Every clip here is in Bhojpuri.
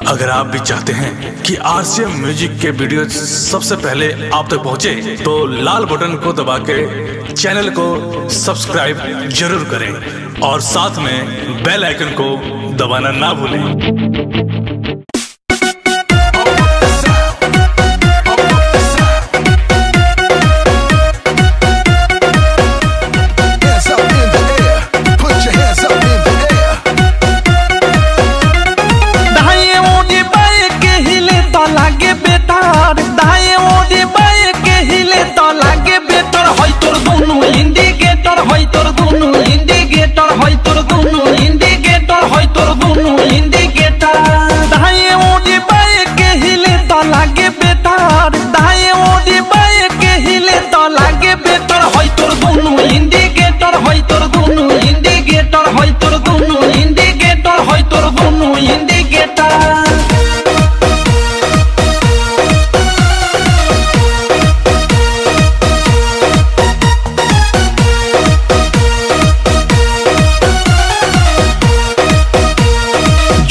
अगर आप भी चाहते हैं कि आरसीएम म्यूजिक के वीडियो सबसे पहले आप तक पहुंचे, तो लाल बटन को दबा के चैनल को सब्सक्राइब जरूर करें और साथ में बेल आइकन को दबाना ना भूलें।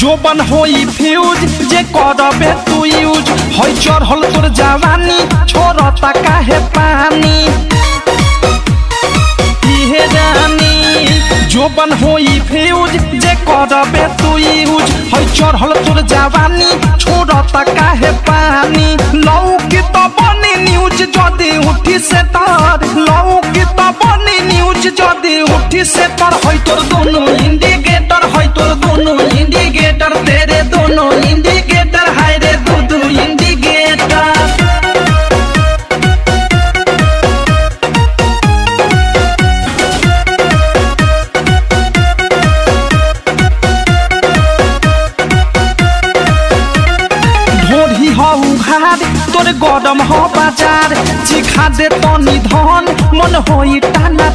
जोबन होई फ्यूज जे करबे तू यूज होई चढ़ल तोर जवानी छोड़ता काहे पानी इहे जानी। जोबन होई फ्यूज जे करबे तू यूज होई चढ़ल तोर जवानी छोड़ता काहे पानी। लौकी तो बनी न्यूज जदी उठी से तार, लौकी तो बनी न्यूज जदी उठी से तार। होई तोर दोनों इंडिकेटर, होई तोर दोनों इंडिकेटर, तेरे दोनों इंडिकेटर, हाय रे दू इंडिकेटर। ढोढ़ी हो उघार तोरे गरम हो बाजार, चिखा दे तनी धन मन होई टाना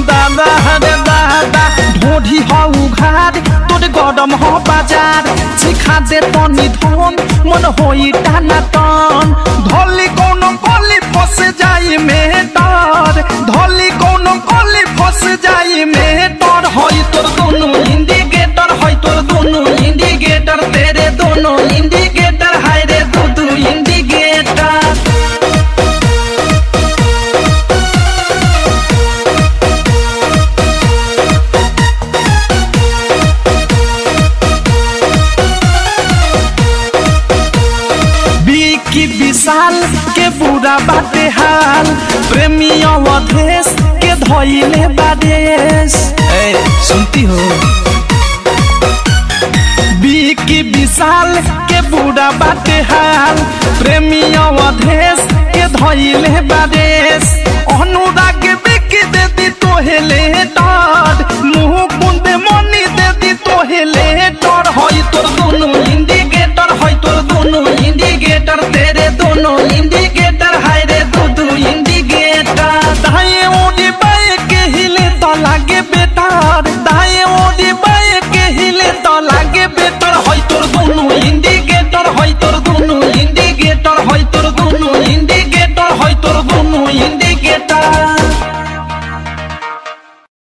दादा हरे दादा। ढोढ़ी हो उघार तोरे गरम हो बाजार, चिखा दे तनी धन मन होई टाना टन। धोली कोनो कोली फंस जाई में डर, धोली कोनो कोली फंस जाई में डर। होई तोर दोनों इंडिकेटर, होई तोर दोनों इंडिकेटर, तेरे दोनों इंडिकेटर, हाय रे दू इंडिकेटर। की विशाल के बुरा बाटे हाल, प्रेमी अवधेश के धोइले बादेश। सुनती हो की विशाल के बुरा बाटे हाल, प्रेमी अवधेश के धोइले बादेश। अनुराग बिकी दे दी तोहेले डर, मुँह कुंदे मनी दे दी तोहेले डर। होई तोर दोनों इंडिकेटर, होई तोर दोनों इंडिकेटर, तेरे दोनों